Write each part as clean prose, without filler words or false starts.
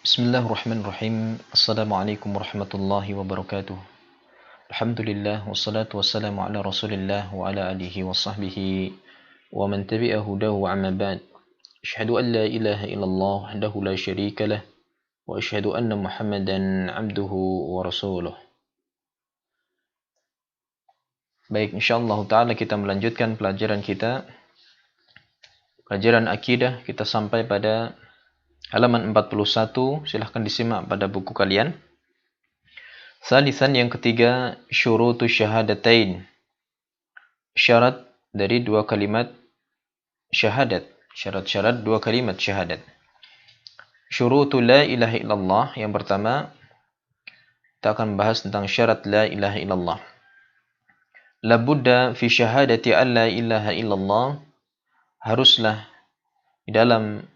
Bismillahirrahmanirrahim. Assalamualaikum warahmatullahi wabarakatuh. Alhamdulillah wassalatu wassalamu ala Rasulillah wa ala alihi wa sahbihi wa man tabi'a hudahu wa amma ba'd. Asyhadu an la ilaha illallah wahdahu la syarika lah wa asyhadu anna Muhammadan 'abduhu wa rasuluh. Baik, insyaallah taala kita melanjutkan pelajaran kita. Pelajaran akidah kita sampai pada halaman 41, silahkan disimak pada buku kalian. Salisan yang ketiga, syurutu syahadatain. Syarat dari dua kalimat syahadat. Syarat-syarat dua kalimat syahadat. Syurutu la ilaha illallah. Yang pertama, kita akan membahas tentang syarat la ilaha illallah. Labudda fi syahadati an la ilaha illallah. Haruslah di dalam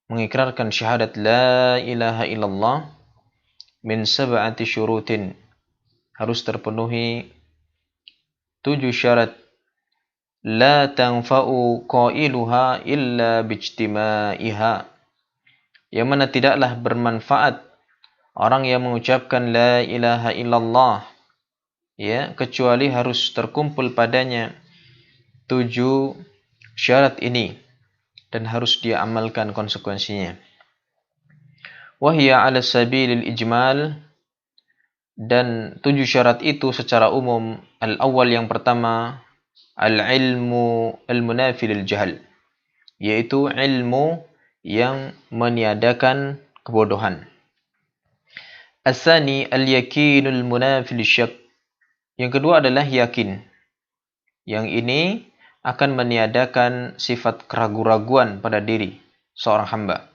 mengikrarkan syahadat la ilaha illallah min sab'ati syurutin, harus terpenuhi 7 syarat. La tanfa'u qailuha illa bijtima'iha, yang mana tidaklah bermanfaat orang yang mengucapkan la ilaha illallah, ya, kecuali harus terkumpul padanya 7 syarat ini, dan harus dia amalkan konsekuensinya. Wahya ala sabilil ijmal, dan 7 syarat itu secara umum. Al-awwal, yang pertama, al-ilmu al-munafi lil jahl, yaitu ilmu yang meniadakan kebodohan. As-sani al-yakinul munafi lisyak, yang kedua adalah yakin. Yang ini akan meniadakan sifat keraguan-raguan pada diri seorang hamba.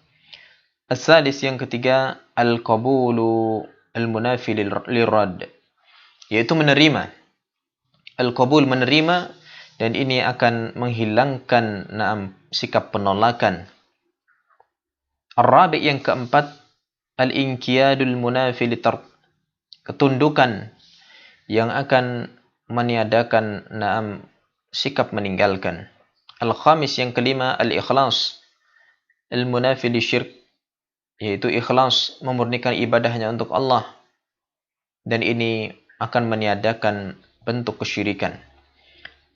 As-salis, yang ketiga, al-qabulu al-munafi lirad, yaitu menerima. Al-qabul, menerima, dan ini akan menghilangkan sikap penolakan. Ar-rabi', yang keempat, al-inqiyadul munafi litark, ketundukan yang akan meniadakan sikap meninggalkan. Al-khamis, yang kelima, al-ikhlas al-munafi lisyirk, yaitu ikhlas, memurnikan ibadahnya untuk Allah, dan ini akan meniadakan bentuk kesyirikan.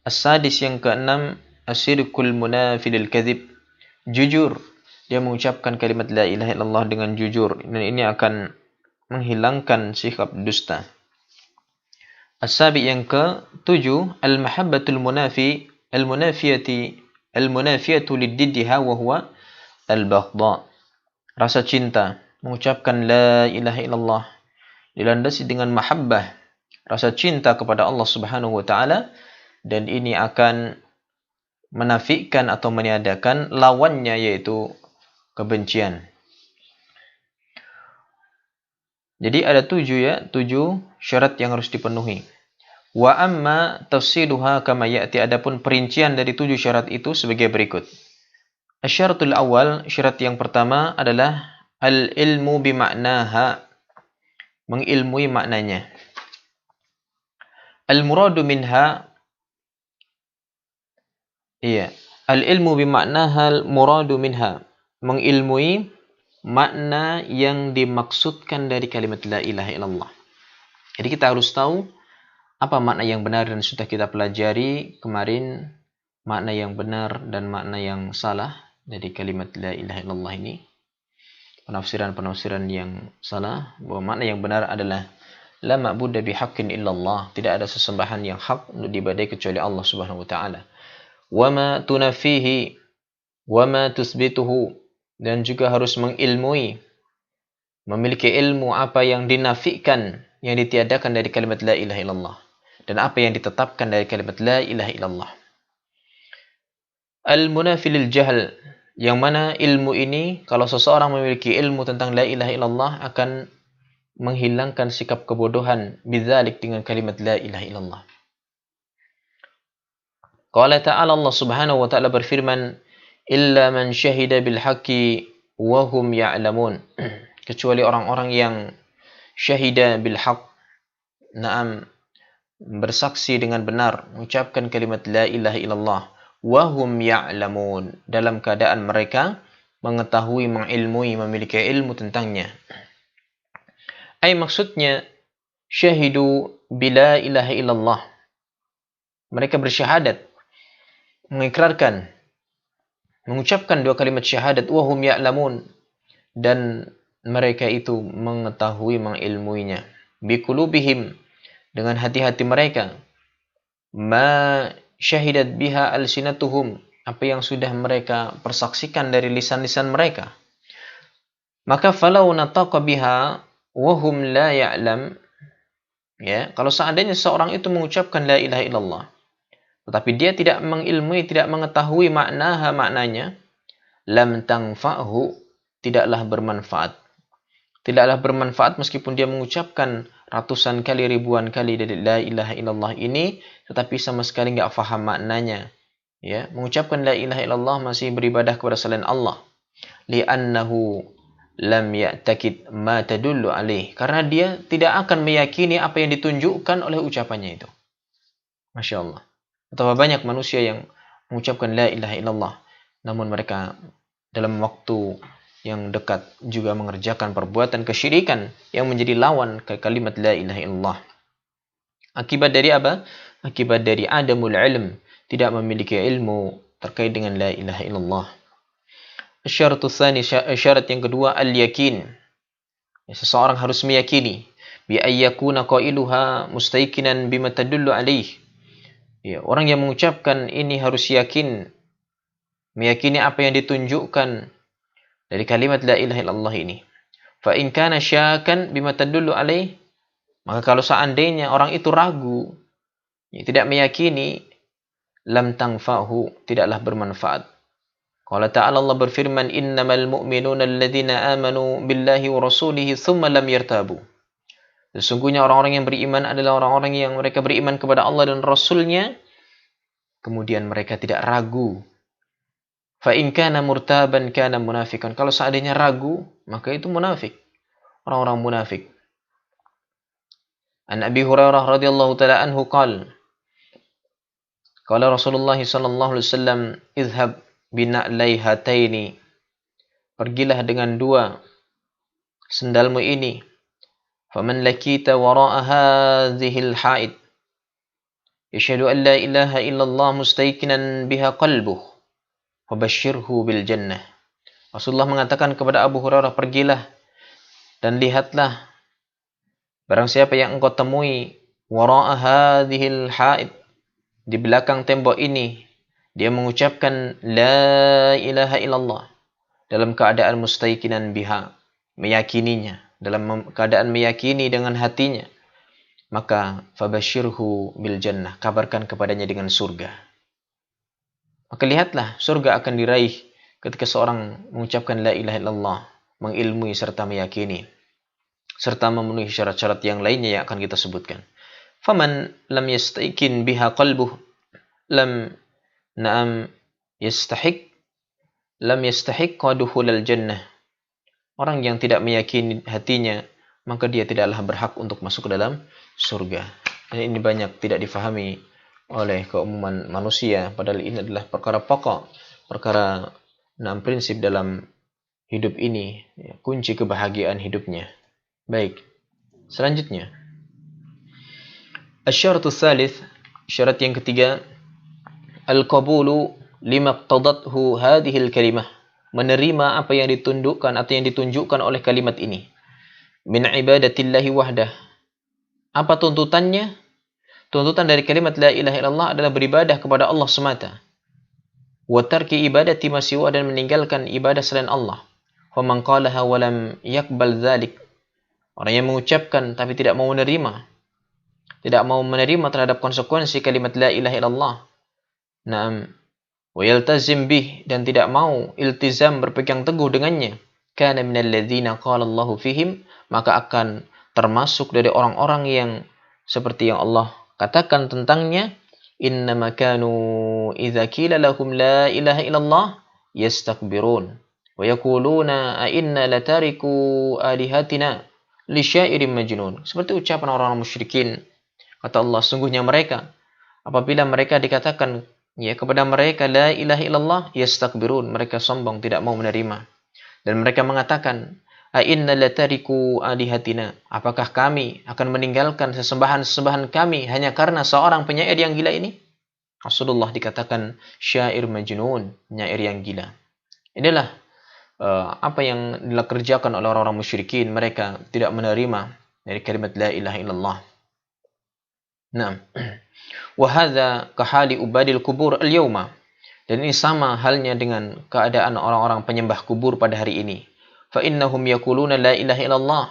As-sadis, yang keenam, as-sidqul munafi lil kadzib, jujur, dia mengucapkan kalimat la ilaha illallah dengan jujur, dan ini akan menghilangkan sikap dusta. As-sabi, yang ke-7, al-mahabbatul munafi al-munafiyatu liddiha wa huwa al-baghdha, rasa cinta, mengucapkan la ilaha illallah dilandasi dengan mahabbah, rasa cinta kepada Allah Subhanahu wa taala, dan ini akan menafikan atau meniadakan lawannya, yaitu kebencian. Jadi ada 7 syarat yang harus dipenuhi. Wa amma tafsiluha kama ya'ti, adapun perincian dari 7 syarat itu sebagai berikut. Asyaratul awal, syarat yang pertama adalah al-ilmu bima'naha, mengilmui maknanya. Al-muradu minha, al-ilmu bima'naha, al-muradu minha, mengilmui makna yang dimaksudkan dari kalimat la ilaha illallah. Jadi kita harus tahu apa makna yang benar, dan sudah kita pelajari kemarin makna yang benar dan makna yang salah dari kalimat la ilaha illallah ini. Penafsiran-penafsiran yang salah, bahwa makna yang benar adalah la ma'budu bihaqqin illallah, tidak ada sesembahan yang hak untuk diibadahi kecuali Allah Subhanahu wa taala. Wa ma tunafihi wa ma tusbituhu, dan juga harus mengilmui, memiliki ilmu apa yang dinafikan, yang ditiadakan dari kalimat la ilaha illallah, dan apa yang ditetapkan dari kalimat la ilaha illallah. Al-munafi lil jahl, yang mana ilmu ini, kalau seseorang memiliki ilmu tentang la ilaha illallah, akan menghilangkan sikap kebodohan bidzalik, dengan kalimat la ilaha illallah. Qala ta'ala, Allah Subhanahu wa ta'ala berfirman, illa man syahida bil haqqi wa hum ya'lamun, kecuali orang-orang yang syahida bil haqq, bersaksi dengan benar, mengucapkan kalimat la ilaha illallah, wa hum ya'lamun, dalam keadaan mereka mengetahui, mengilmui, memiliki ilmu tentangnya. Maksudnya syahidu bila ilaha illallah. Mereka bersyahadat, mengikrarkan, mengucapkan dua kalimat syahadat, wahum ya'lamun, dan mereka itu mengetahui, mengilmuinya. Biqulubihim, dengan hati-hati mereka. Ma syahidat biha alsinatuhum, apa yang sudah mereka persaksikan dari lisan-lisan mereka. Maka falau nataqa biha wahum la ya'lam, ya, kalau seandainya seorang itu mengucapkan la ilaha illallah, tetapi dia tidak mengilmui, tidak mengetahui maknanya, lam tanfa'hu, tidaklah bermanfaat. Tidaklah bermanfaat meskipun dia mengucapkan ratusan kali, ribuan kali dari la ilaha illallah ini, tetapi sama sekali nggak faham maknanya. Ya, mengucapkan la ilaha illallah masih beribadah kepada selain Allah. Li'annahu lam ya'takid ma tadullu alaih. Karena dia tidak akan meyakini apa yang ditunjukkan oleh ucapannya itu. Masya Allah. Betapa banyak manusia yang mengucapkan la ilaha illallah, namun mereka dalam waktu yang dekat juga mengerjakan perbuatan kesyirikan yang menjadi lawan ke kalimat la ilaha illallah. Akibat dari apa? Akibat dari adamul ilm, tidak memiliki ilmu terkait dengan la ilaha illallah. Syarat tsani, syarat yang kedua, al-yakin. Seseorang harus meyakini bi ayyakuna qailuha mustayqinan bima tadullu alaih. Ya, orang yang mengucapkan ini harus yakin, meyakini apa yang ditunjukkan dari kalimat la ilaha illallah ini. Fa in kana syakan bima tadullu alaih, maka kalau seandainya orang itu ragu, ya, tidak meyakini, lam tanfa'hu, tidaklah bermanfaat. Qala ta'ala, Allah berfirman, innamal mu'minuna alladzina amanu billahi wa rasulihi thumma lam yartabu. Sesungguhnya orang-orang yang beriman adalah orang-orang yang mereka beriman kepada Allah dan Rasulnya, kemudian mereka tidak ragu. Fa in kana murtaban kana munafikan. Kalau seandainya ragu, maka itu munafik. Orang-orang munafik. An Abi Hurairah radhiyallahu taala anhu qala Rasulullah sallallahu alaihi wasallam, "Idhhab bina'lai hataini." Pergilah dengan dua sendalmu ini. Faman lakita wara'a hadhil ha'id yashhadu an la ilaha illallah mustayqinan biha qalbuh fabashshirhu bil jannah. Rasulullah mengatakan kepada Abu Hurairah, pergilah dan lihatlah barang siapa yang engkau temui wara'a hadhil ha'id, di belakang tembok ini, dia mengucapkan la ilaha illallah dalam keadaan mustayqinan biha, meyakininya, dalam keadaan meyakini dengan hatinya, maka fabashirhu bil jannah, kabarkan kepadanya dengan surga. Maka lihatlah, surga akan diraih ketika seorang mengucapkan la ilaha illallah, mengilmui serta meyakini, serta memenuhi syarat-syarat yang lainnya yang akan kita sebutkan. Faman lam yastaikin biha qalbuh lam yastahiq dukhulal jannah. Orang yang tidak meyakini hatinya, maka dia tidaklah berhak untuk masuk ke dalam surga. Dan ini banyak tidak difahami oleh keumuman manusia, padahal ini adalah perkara pokok, perkara 6 prinsip dalam hidup ini, ya, kunci kebahagiaan hidupnya. Baik, selanjutnya asy-syaratu tsalits, syarat yang ketiga, al-qabulu lima iqtadathu hadhil kalimah, menerima apa yang ditundukkan atau yang ditunjukkan oleh kalimat ini. Min ibadatillahi wahdah. Apa tuntutannya? Tuntutan dari kalimat la ilaha illallah adalah beribadah kepada Allah semata. Wa tarki ibadati ma siwa, dan meninggalkan ibadah selain Allah. Fa man qalaha wa lam yaqbal dzalik. Orang yang mengucapkan tapi tidak mau menerima, tidak mau menerima terhadap konsekuensi kalimat la ilaha illallah. Naam. Wa yaltazim bih, dan tidak mau iltizam, berpegang teguh dengannya. Kana minal ladzina qala Allahu fihim, maka akan termasuk dari orang-orang yang seperti yang Allah katakan tentangnya, innama kanu idza qila lahum la ilaha illallah yastakbirun wa yaquluna a inna latariku alihatina li syairin majnun. Seperti ucapan orang-orang musyrikin. Kata Allah, sungguhnya mereka apabila mereka dikatakan, ya, kepada mereka la ilaha illallah, yastakbirun, mereka sombong, tidak mau menerima. Dan mereka mengatakan, "A'inna latariku alihatina?" Apakah kami akan meninggalkan sesembahan-sesembahan kami hanya karena seorang penyair yang gila ini? Rasulullah dikatakan syair majnun, penyair yang gila. Inilah apa yang dikerjakan oleh orang-orang musyrikin. Mereka tidak menerima dari kalimat la ilaha illallah. Nah, wa hadza kahali ubadil kubur al-yauma. Dan ini sama halnya dengan keadaan orang-orang penyembah kubur pada hari ini. Fa innahum yaquluna la ilaha illallah.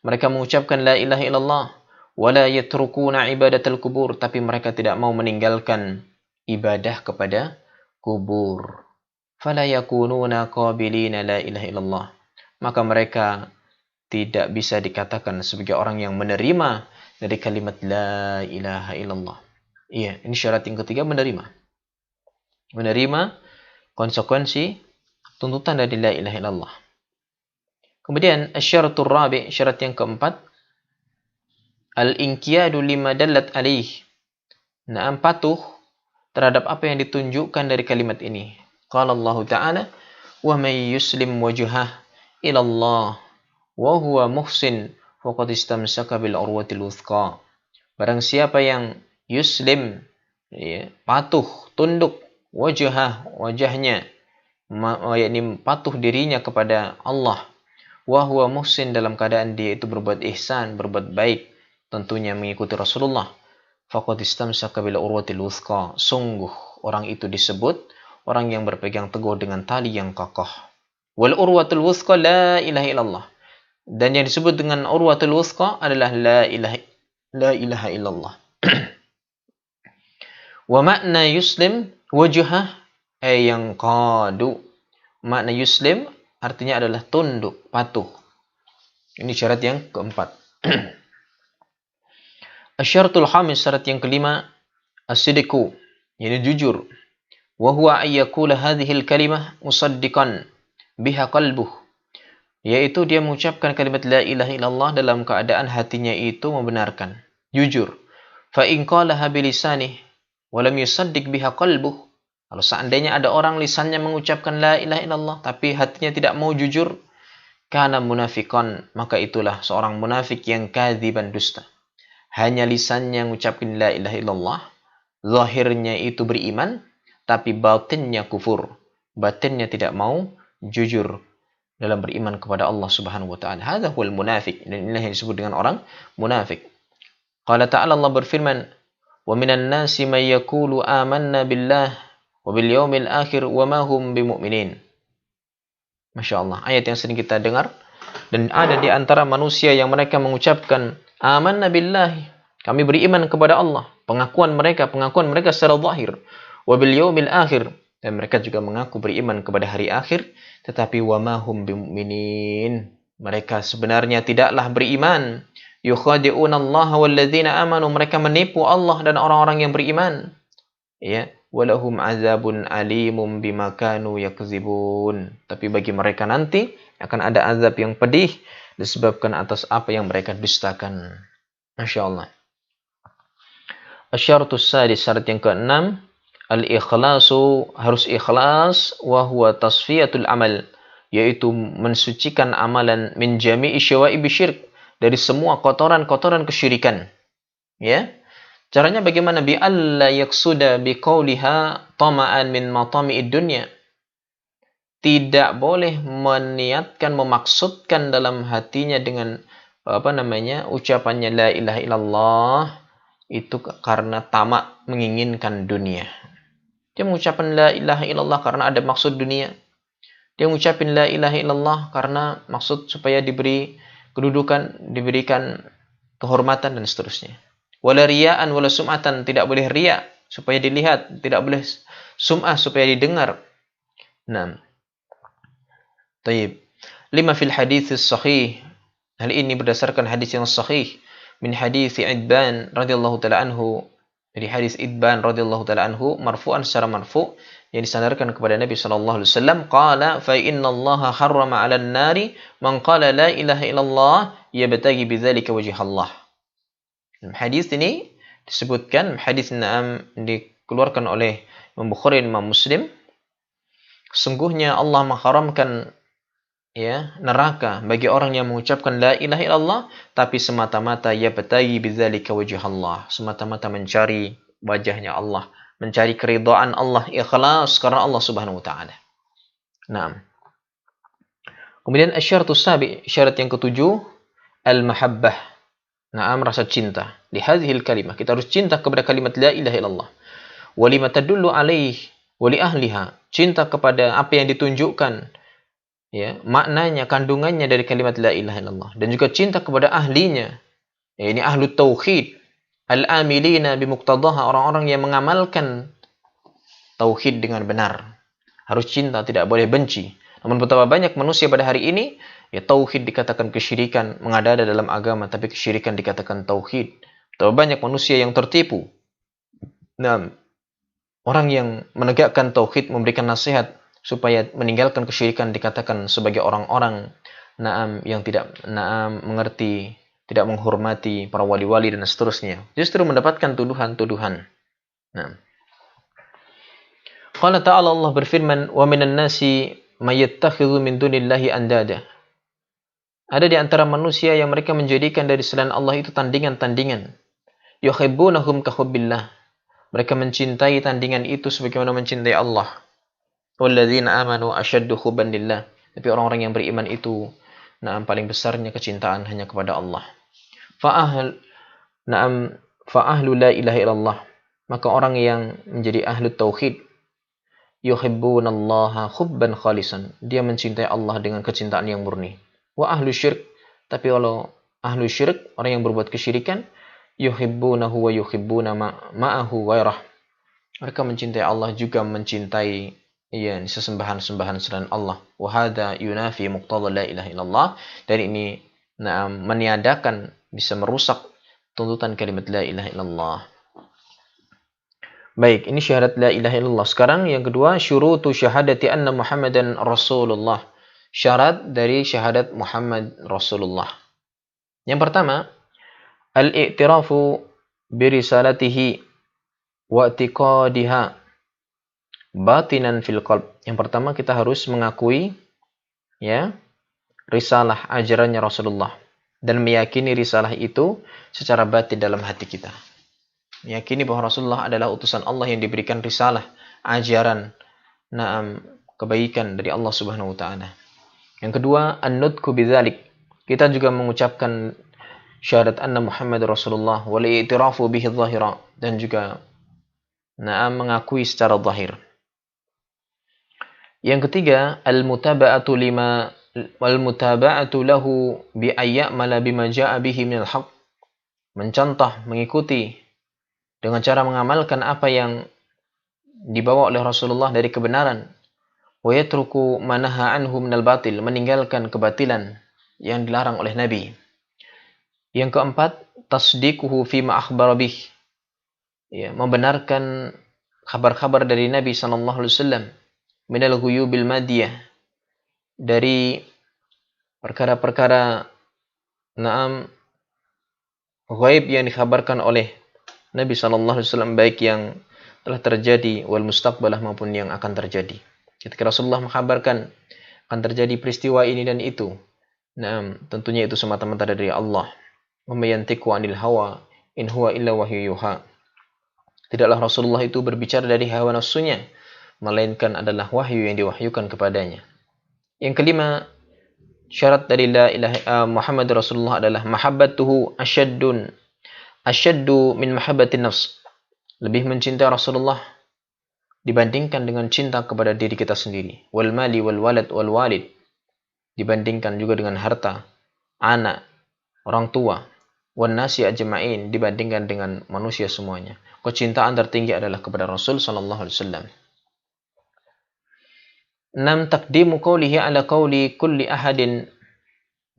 Mereka mengucapkan la ilaha illallah wa la yatrukuna ibadatal kubur, tapi mereka tidak mau meninggalkan ibadah kepada kubur. Fala yakununa qabilina la ilaha illallah. Maka mereka tidak bisa dikatakan sebagai orang yang menerima dari kalimat la ilaha illallah. Iya, ini syarat yang ketiga, menerima. Menerima konsekuensi tuntutan dari la ilaha illallah. Kemudian asyaratul rabi', syarat yang keempat, al-inqiyadu lima dallat alaih. Naam, patuh terhadap apa yang ditunjukkan dari kalimat ini. Qala Allah Ta'ala, "Wa may yuslim wajhah ila Allah wa huwa muhsin faqad istamsaka bil urwatil wuthqa." Barang siapa yang yuslim, ya, patuh, tunduk, wajahnya, yakni patuh dirinya kepada Allah, wa huwa muhsin, dalam keadaan dia itu berbuat ihsan, berbuat baik, tentunya mengikuti Rasulullah, faqad istamsaka bil urwatil wuthqa, sungguh orang itu disebut orang yang berpegang teguh dengan tali yang kokoh. Wal urwatul wuthqa la ilaha illallah. Dan yang disebut dengan urwatul wuthqa adalah la ilaha illallah. Wa makna yuslim wajhah ay yang qadu. Makna yuslim artinya adalah tunduk, patuh. Ini syarat yang keempat. Asyaratul khamis, syarat yang kelima, as-sidqu, yaitu jujur. Wa huwa ayyakula hadhil kalimah musaddiqan biha qalbuh, yaitu dia mengucapkan kalimat la ilaha illallah dalam keadaan hatinya itu membenarkan, jujur. Fa in qalaha bilisanih wa lam yusaddiq biha qalbuh. Kalau seandainya ada orang lisannya mengucapkan la ilaha illallah tapi hatinya tidak mau jujur, kana munafiqan, maka itulah seorang munafik yang kadziban, dusta. Hanya lisannya mengucapkan la ilaha illallah, zahirnya itu beriman, tapi batinnya kufur. Batinnya tidak mau jujur dalam beriman kepada Allah Subhanahu wa taala. Hadza huwal munafiq. Dan inilah yang disebut dengan orang munafik. Qala ta'ala, Allah berfirman, "Wa minan nasi may yaqulu amanna billah wa bil yaumil akhir wa ma hum bimu'minin." Masya Allah, ayat yang sering kita dengar. Dan ada di antara manusia yang mereka mengucapkan amanna billah, kami beriman kepada Allah. Pengakuan mereka secara zahir. Wabil yaumil akhir, dan mereka juga mengaku beriman kepada hari akhir, tetapi wa ma hum bimu'minin, mereka sebenarnya tidaklah beriman. Yukhadi'una Allah walladzina amanu, mereka menipu Allah dan orang-orang yang beriman. Ya, walahum azabun alimum bima kanu yakzibun, tapi bagi mereka nanti akan ada azab yang pedih disebabkan atas apa yang mereka dustakan. Masya Allah. Asyaratus sadis, syarat yang keenam, al-ikhlasu, harus ikhlas, wa huwa tasfiyatul amal, yaitu mensucikan amalan, min jami'i syawaibi syirk, dari semua kotoran-kotoran kesyirikan. Ya. Caranya bagaimana? Bi alla yaqsuda bi qauliha tama'an min matami'id dunya. Tidak boleh meniatkan, memaksudkan dalam hatinya dengan ucapannya la ilaha illallah itu karena tamak, menginginkan dunia. Dia mengucapkan la ilaha illallah karena ada maksud dunia. Dia mengucapkan la ilaha illallah karena maksud supaya diberi kedudukan, diberikan kehormatan dan seterusnya. Wala riya'an wala sum'atan, tidak boleh riya supaya dilihat, tidak boleh sum'ah supaya didengar. Nah. Taib. Lima fil hadits sahih. Hal ini berdasarkan hadis yang sahih min hadis Idban radhiyallahu taala anhu, dari hadis Idban radhiyallahu taala anhu marfu'an, secara marfu' yang disandarkan kepada Nabi sallallahu alaihi wasallam, qala fa innallaha harrama 'alan nari man qala la ilaha illallah yabtaghi bidzalika wajh Allah. Hadis ini disebutkan, hadis dikeluarkan oleh Imam Bukhari dan Imam Muslim, sesungguhnya Allah mengharamkan neraka bagi orang yang mengucapkan la ilaha illallah tapi semata-mata yabtaghi bidzalika wajh Allah, semata-mata mencari wajahnya Allah, mencari keridhaan Allah, ikhlas karena Allah Subhanahu wa taala. Naam. Kemudian asyaratus sabi, syarat yang ketujuh, al-mahabbah. Naam, rasa cinta. Li hadhil kalimah, kita harus cinta kepada kalimat la ilaha illallah. Wa lima tadullu alaih wa li ahliha, cinta kepada apa yang ditunjukkan maknanya, kandungannya dari kalimat la ilaha illallah, dan juga cinta kepada ahlinya. Ini ahlu tauhid, al-amilina bimuqtadaha, orang-orang yang mengamalkan tauhid dengan benar. Harus cinta, tidak boleh benci. Namun betapa banyak manusia pada hari ini, tauhid dikatakan kesyirikan, mengada-ada dalam agama, tapi kesyirikan dikatakan tauhid. Betapa banyak manusia yang tertipu. Nah, orang yang menegakkan tauhid, memberikan nasihat supaya meninggalkan kesyirikan, dikatakan sebagai orang-orang yang tidak mengerti, tidak menghormati para wali-wali dan seterusnya. Justru mendapatkan tuduhan-tuduhan. Nah, Qala ta'ala, Allah berfirman, wa minan nasi may yattakhidhu min dunillahi andada. Ada di antara manusia yang mereka menjadikan dari selain Allah itu tandingan-tandingan. Yuhibbunahum ka hubbillah. Mereka mencintai tandingan itu sebagaimana mencintai Allah. Walladzina amanu asyaddu hubban lillah. Tapi orang-orang yang beriman itu paling besarnya kecintaan hanya kepada Allah. Fa'ahlu la ilaha illallah. Maka orang yang menjadi ahlu tauhid, yuhibbunallaha hubban khalisan. Dia mencintai Allah dengan kecintaan yang murni. Wa ahlu syirk. Tapi kalau ahlu syirk, orang yang berbuat kesyirikan, yuhibbunahu wa yuhibbuna ma'ahu ghairah. Mereka mencintai Allah juga mencintai sesembahan-sembahan selain Allah. Wa hadza yunafi muqtada la ilaha illallah. Dan ini meniadakan, bisa merusak tuntutan kalimat la ilaha illallah. Baik, ini syahadat la ilaha illallah. Sekarang yang kedua, syurutu syahadati anna Muhammadan Rasulullah. Syarat dari syahadat Muhammad Rasulullah. Yang pertama, al-i'tirafu birisalatihi wa i'tiqadiha batinan fil qalb. Yang pertama, kita harus mengakui risalah ajarannya Rasulullah dan meyakini risalah itu secara batin dalam hati kita. Meyakini bahwa Rasulullah adalah utusan Allah yang diberikan risalah, ajaran, kebaikan dari Allah Subhanahu wa taala. Yang kedua, an-nutqu bidzalik. Kita juga mengucapkan syahadat anna Muhammad Rasulullah wal i'tirafu bihi dhahira, dan juga mengakui secara zahir. Yang ketiga, al-mutaba'atu lahu bi ayyamala bima jaa'a bihi minal haqq. Mencontoh, mengikuti dengan cara mengamalkan apa yang dibawa oleh Rasulullah dari kebenaran. Wa yatruku ma naha anhu minal batil, meninggalkan kebatilan yang dilarang oleh Nabi. Yang keempat, tasdiquhu fima akhbara bih. Membenarkan kabar-kabar dari Nabi sallallahu alaihi wasallam minal ghuyubil madiyah, dari perkara-perkara ghaib yang dikhabarkan oleh Nabi sallallahu alaihi wasallam, baik yang telah terjadi wal mustaqbalah maupun yang akan terjadi. Ketika Rasulullah mengkabarkan akan terjadi peristiwa ini dan itu, tentunya itu semata-mata dari Allah. Wa may yantiqu 'anil hawa in huwa illa wahyu yuha. Tidaklah Rasulullah itu berbicara dari hawa nafsunya, melainkan adalah wahyu yang diwahyukan kepadanya. Yang kelima, syarat dari la ilaha Muhammad Rasulullah adalah mahabbatuhu asyaddu min mahabbatin nafs. Lebih mencintai Rasulullah dibandingkan dengan cinta kepada diri kita sendiri. Wal mali wal walad wal walid, dibandingkan juga dengan harta, anak, orang tua. Wan nasi ajma'in, dibandingkan dengan manusia semuanya. Kecintaan tertinggi adalah kepada Rasul sallallahu alaihi wasallam. 6. Taqdimu qawlihi ala qawli kulli ahadin,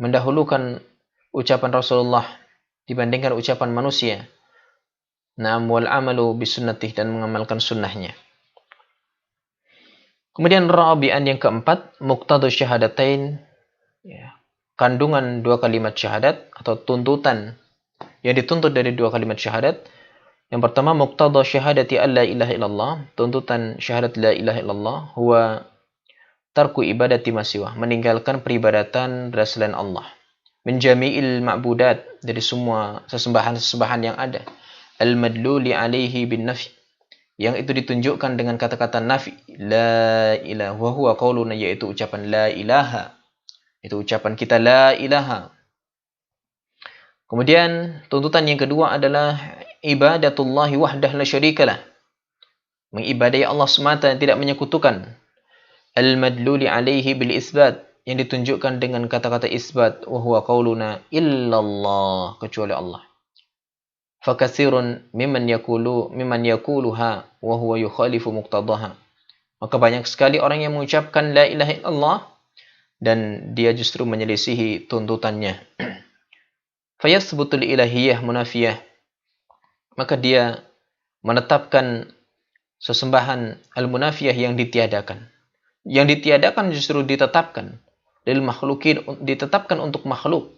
mendahulukan ucapan Rasulullah dibandingkan ucapan manusia. 6. Wal amalu bisunnatih, dan mengamalkan sunnahnya. Kemudian rabi'an, yang keempat, muqtadu syahadatain, kandungan dua kalimat syahadat atau tuntutan yang dituntut dari dua kalimat syahadat. Yang pertama, muqtada syahadati alla ilaha illallah, tuntutan syahadat la ilaha illallah huwa tarku ibadati ma siwah, meninggalkan peribadatan dari selain Allah. Min jami'il ma'budat, dari semua sesembahan-sesembahan yang ada. Al-madluli alaihi bin nafi, yang itu ditunjukkan dengan kata-kata nafi. La ilaha wa huwa qauluna, yaitu ucapan la ilaha. Itu ucapan kita la ilaha. Kemudian tuntutan yang kedua adalah ibadatullahi wahdah la syarikalah. Mengibadai Allah semata yang tidak menyekutukan. Al-madluli alaihi bil isbat, yang ditunjukkan dengan kata-kata isbat. Wa huwa qauluna illallah, kecuali Allah. Fakatsirun mimman yaquluha wa huwa yukhalifu muqtadaha. Maka banyak sekali orang yang mengucapkan la ilaha illallah dan dia justru menyelisihi tuntutannya. Fayasbutul ilahiyah munafiyah, maka dia menetapkan sesembahan al-munafiyah yang ditiadakan. Yang ditiadakan justru ditetapkan. Lil makhlukin, ditetapkan untuk makhluk.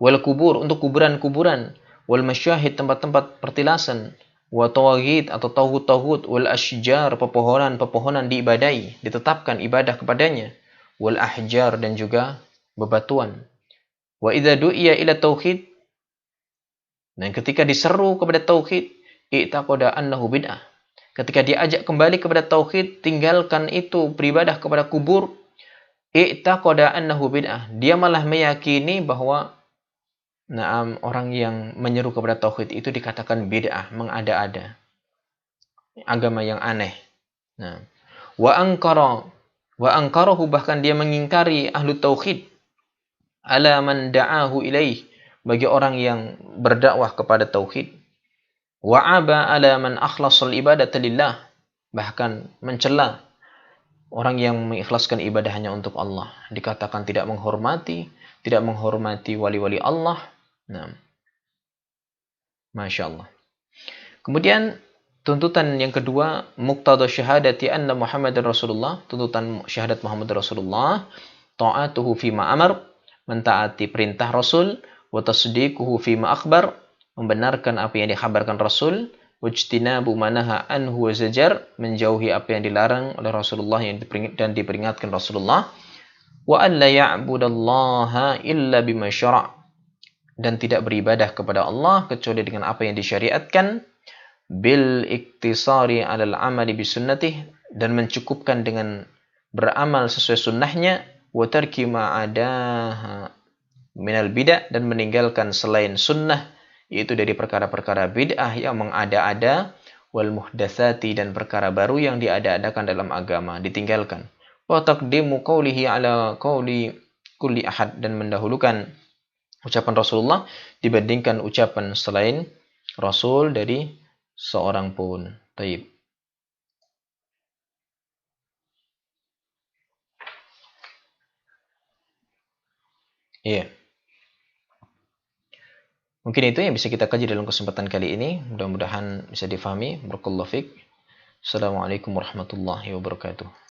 Wal kubur, untuk kuburan-kuburan. Wal masyahid, tempat-tempat pertilasan. Wa tawaghid atau tauhid-tauhid. Wal ashjar, pepohonan-pepohonan diibadai, ditetapkan ibadah kepadanya. Wal ahjar, dan juga bebatuan. Wa idza du'iya ila tauhid, dan ketika diseru kepada tauhid, i'taqada annahu bid'ah. Ketika diajak kembali kepada tauhid, tinggalkan itu beribadah kepada kubur, i'taqada annahu bid'ah. Dia malah meyakini bahwa orang yang menyeru kepada tauhid itu dikatakan bid'ah, mengada-ada. Agama yang aneh. Nah, wa ankarahu, bahkan dia mengingkari ahlu tauhid, ala man da'ahu ilaih, bagi orang yang berdakwah kepada tauhid. Wa'aba ala man akhlasul ibadata lillah, bahkan mencela orang yang mengikhlaskan ibadah hanya untuk Allah. Dikatakan tidak menghormati wali-wali Allah. Nah, Masya Allah. Kemudian tuntutan yang kedua, muqtada syahadati anna Muhammadar Rasulullah, tuntutan syahadat Muhammad Rasulullah, ta'atuhu fima amar, mentaati perintah Rasul, wa tasdiquhu fima akhbar, membenarkan apa yang dikhabarkan Rasul, wajtinabu manaha anhu wa zajar, menjauhi apa yang dilarang oleh Rasulullah dan diperingatkan Rasulullah, wa an la ya'budallaha illa bima syara', dan tidak beribadah kepada Allah kecuali dengan apa yang disyariatkan, bil iktisari 'alal 'amali bi sunnatih, dan mencukupkan dengan beramal sesuai sunnahnya, wa tarki ma adaha minal bid'ah, dan meninggalkan selain sunnah, yaitu dari perkara-perkara bid'ah yang mengada-ada, wal muhdatsati, dan perkara baru yang diada-adakan dalam agama ditinggalkan. Wa taqdimu qawlihi ala qawli kulli ahad, dan mendahulukan ucapan Rasulullah dibandingkan ucapan selain Rasul dari seorang pun. Taib. Iya. Mungkin itu yang bisa kita kaji dalam kesempatan kali ini. Mudah-mudahan bisa difahami. Barakallahu fiik. Assalamualaikum warahmatullahi wabarakatuh.